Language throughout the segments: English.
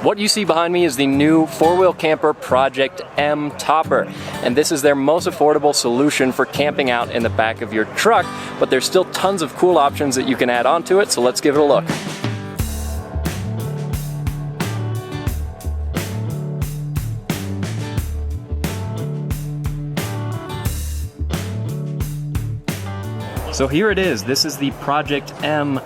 What you see behind me is the new four-wheel camper Project M Topper, and this is their most affordable solution for camping out in the back of your truck, but there's still tons of cool options that you can add onto it, so let's give it a look. So here it is. This is the Project M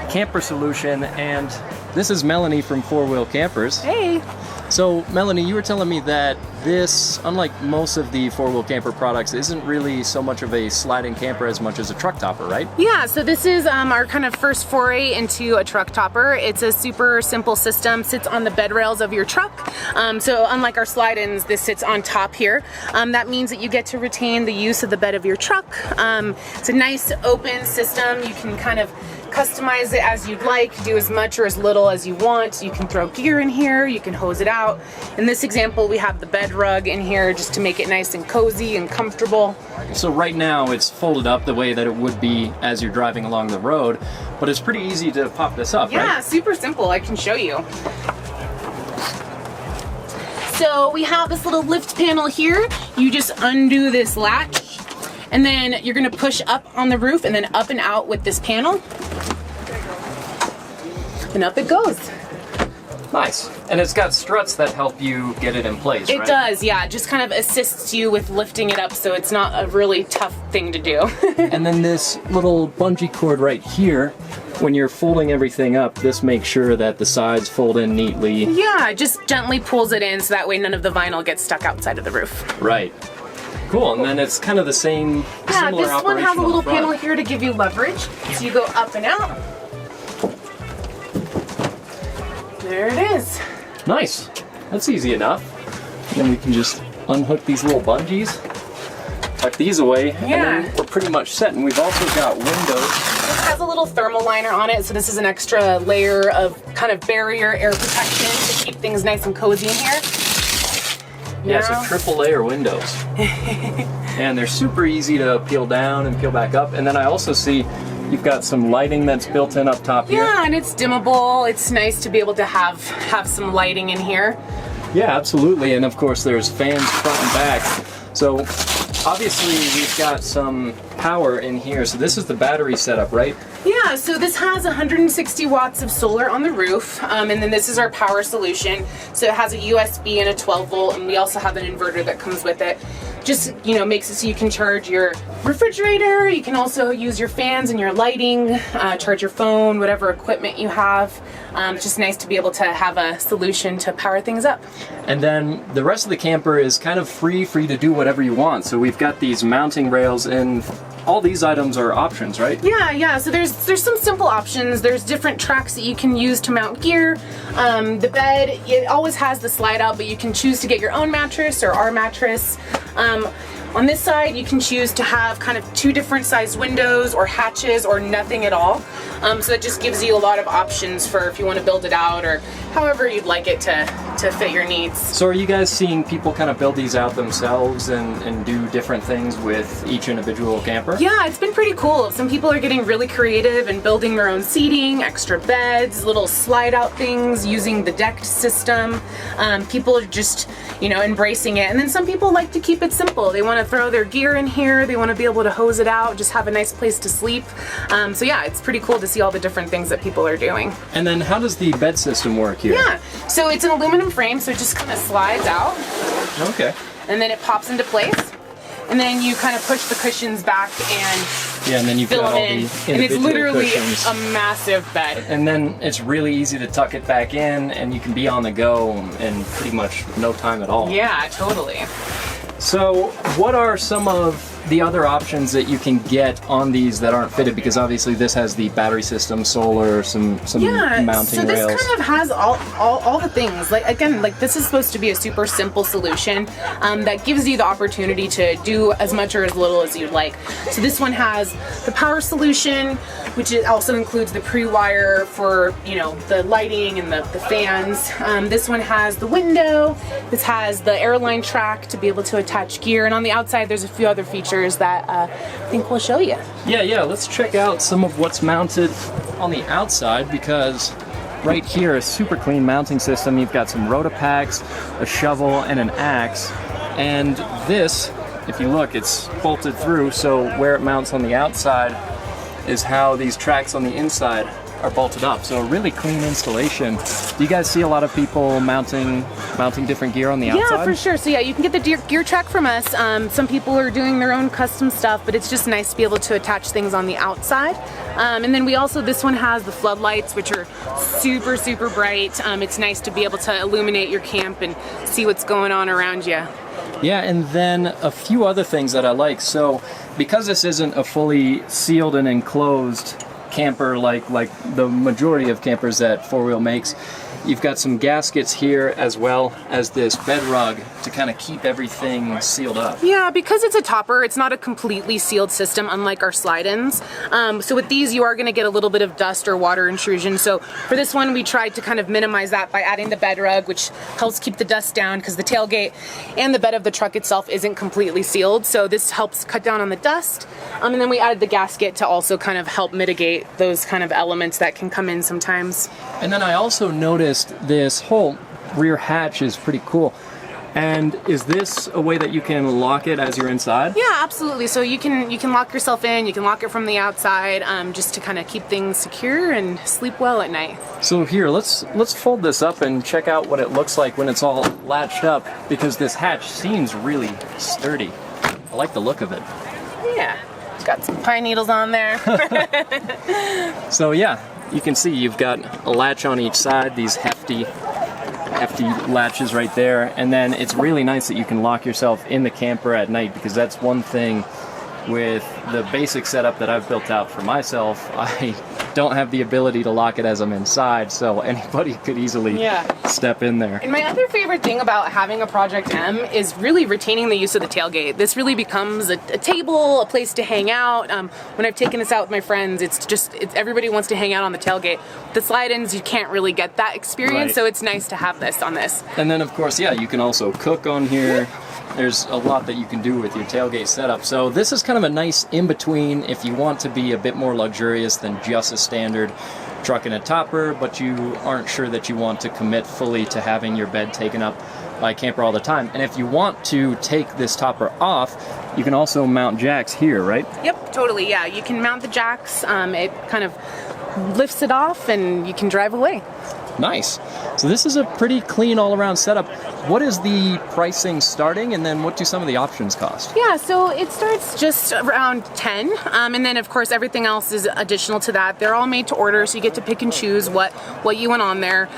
camper solution, and this is Melanie from Four Wheel Campers. Hey! So Melanie, you were telling me that this, unlike most of the four-wheel camper products, isn't really so much of a sliding camper as much as a truck topper, right? Yeah, so this is our kind of first foray into a truck topper. It's a super simple system, sits on the bed rails of your truck. So unlike our slide-ins, this sits on top here. That means that you get to retain the use of the bed of your truck. It's a nice open system. You can kind of customize it as you'd like, do as much or as little as you want. You can throw gear in here, you can hose it out. In this example, we have the bed rug in here just to make it nice and cozy and comfortable. So right now it's folded up the way that it would be as you're driving along the road, but it's pretty easy to pop this up, right? Yeah, super simple. I can show you. So we have this little lift panel here. You just undo this latch, and then you're gonna push up on the roof and then up and out with this panel. And up it goes. Nice. And it's got struts that help you get it in place, right? It does, yeah. It just kind of assists you with lifting it up, so it's not a really tough thing to do. And then this little bungee cord right here, when you're folding everything up, this makes sure that the sides fold in neatly. Yeah, it just gently pulls it in so that way none of the vinyl gets stuck outside of the roof. Right. Cool, and then it's kind of the same, similar this one has a little front. panel here to give you leverage. So you go up and out. There it is. Nice. That's easy enough. Then we can just unhook these little bungees, tuck these away, and then we're pretty much set. And we've also got windows. This has a little thermal liner on it, so this is an extra layer of kind of barrier air protection to keep things nice and cozy in here. Yeah, so triple layer windows. And they're super easy to peel down and peel back up. And then I also see you've got some lighting that's built in up top here. Yeah, and it's dimmable. It's nice to be able to have some lighting in here. Yeah, absolutely. And of course there's fans front and back. So obviously we've got some power in here. So this is the battery setup, right? Yeah, so this has 160 watts of solar on the roof, and then this is our power solution. So it has a USB and a 12 volt, and we also have an inverter that comes with it. Just, makes it so you can charge your refrigerator, you can also use your fans and your lighting, charge your phone, whatever equipment you have. It's just nice to be able to have a solution to power things up. And then the rest of the camper is kind of free to do whatever you want. So we've got these mounting rails, and all these items are options, right? Yeah, so there's some simple options. There's different tracks that you can use to mount gear. The bed, it always has the slide out, but you can choose to get your own mattress or our mattress. On this side, you can choose to have kind of two different size windows or hatches or nothing at all. So it just gives you a lot of options for if you want to build it out or however you'd like it to fit your needs. So are you guys seeing people kind of build these out themselves and do different things with each individual camper? Yeah, it's been pretty cool. Some people are getting really creative and building their own seating, extra beds, little slide out things using the decked system. People are just, embracing it. And then some people like to keep it simple. They want to throw their gear in here. They want to be able to hose it out, just have a nice place to sleep. So yeah, it's pretty cool to see all the different things that people are doing. And then how does the bed system work here? Yeah, so it's an aluminum frame, so it just kind of slides out. Okay. And then it pops into place. And then you kind of push the cushions back and then you've fill got them all in. the And it's literally cushions. a massive bed. And then it's really easy to tuck it back in, and you can be on the go in pretty much no time at all. Yeah, totally. So what are some of the other options that you can get on these that aren't fitted? Because obviously this has the battery system, solar, some mounting so this rails. kind of has all the things. Like this is supposed to be a super simple solution that gives you the opportunity to do as much or as little as you'd like. So this one has the power solution, which also includes the pre-wire for the lighting and the fans. This one has the window. This has the airline track to be able to attach gear, and on the outside there's a few other features that I think we'll show you. Yeah, let's check out some of what's mounted on the outside, because right here, a super clean mounting system. You've got some rotopacks, a shovel, and an axe. And this, if you look, it's bolted through, so where it mounts on the outside is how these tracks on the inside are bolted up. So a really clean installation. Do you guys see a lot of people mounting different gear on the outside? Yeah, for sure. So yeah, you can get the gear track from us. Some people are doing their own custom stuff, but it's just nice to be able to attach things on the outside. And then this one has the floodlights, which are super, super bright. It's nice to be able to illuminate your camp and see what's going on around you. Yeah, and then a few other things that I like. So because this isn't a fully sealed and enclosed camper like the majority of campers that 4-Wheel makes, you've got some gaskets here as well as this bed rug to kind of keep everything sealed up. Yeah, because it's a topper, it's not a completely sealed system unlike our slide-ins. So with these, you are going to get a little bit of dust or water intrusion. So for this one, we tried to kind of minimize that by adding the bed rug, which helps keep the dust down because the tailgate and the bed of the truck itself isn't completely sealed. So this helps cut down on the dust. And then we added the gasket to also kind of help mitigate those kind of elements that can come in sometimes. And then I also noticed this whole rear hatch is pretty cool. And is this a way that you can lock it as you're inside? Yeah, absolutely. So you can lock yourself in, you can lock it from the outside, just to kind of keep things secure and sleep well at night. So here, let's fold this up and check out what it looks like when it's all latched up, because this hatch seems really sturdy. I like the look of it. Yeah, it's got some pine needles on there. So yeah, you can see you've got a latch on each side, these hefty latches right there, and then it's really nice that you can lock yourself in the camper at night, because that's one thing with the basic setup that I've built out for myself. I don't have the ability to lock it as I'm inside, so anybody could easily step in there. And my other favorite thing about having a Project M is really retaining the use of the tailgate. This really becomes a table, a place to hang out. When I've taken this out with my friends, it's everybody wants to hang out on the tailgate. The slide-ins, you can't really get that experience, so it's nice to have this on this. And then of course, yeah, you can also cook on here. There's a lot that you can do with your tailgate setup. So this is kind of a nice in-between if you want to be a bit more luxurious than just a standard truck and a topper, but you aren't sure that you want to commit fully to having your bed taken up by a camper all the time. And if you want to take this topper off, you can also mount jacks here, right? Yep, totally, yeah. You can mount the jacks. It kind of lifts it off and you can drive away. Nice. So this is a pretty clean all-around setup. What is the pricing starting, and then what do some of the options cost? Yeah, so it starts just around 10, and then of course everything else is additional to that. They're all made to order, so you get to pick and choose what you want on there.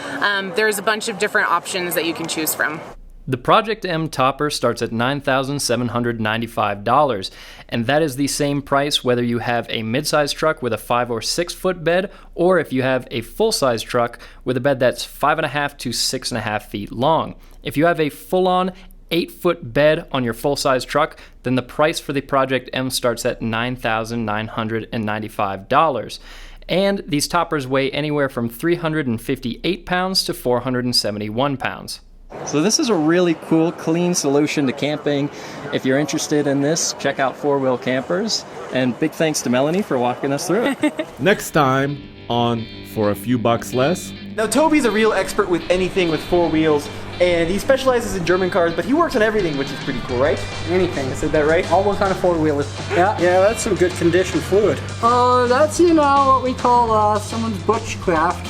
There's a bunch of different options that you can choose from. The Project M topper starts at $9,795, and that is the same price whether you have a mid-size truck with a 5 or 6 foot bed, or if you have a full-size truck with a bed that's 5.5 to 6.5 feet long. If you have a full-on 8-foot bed on your full-size truck, then the price for the Project M starts at $9,995. And these toppers weigh anywhere from 358 pounds to 471 pounds. So this is a really cool, clean solution to camping. If you're interested in this, check out 4-Wheel Campers. And big thanks to Melanie for walking us through it. Next time on For a Few Bucks Less. Now, Toby's a real expert with anything with 4 wheels, and he specializes in German cars, but he works on everything, which is pretty cool, right? Anything. I said that right? All kind of 4-wheelers. Yeah, that's some good condition fluid. That's, what we call someone's butchcraft.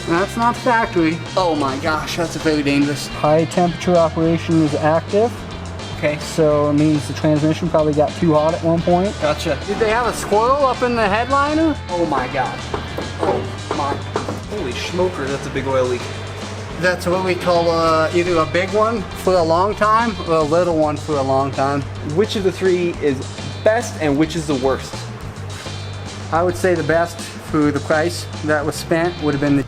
That's not factory. Oh my gosh, that's very dangerous. High temperature operation is active. Okay. So it means the transmission probably got too hot at one point. Gotcha. Did they have a squirrel up in the headliner? Oh my god. Oh my. Holy smoker, that's a big oil leak. That's what we call either a big one for a long time or a little one for a long time. Which of the three is best and which is the worst? I would say the best for the price that was spent would have been the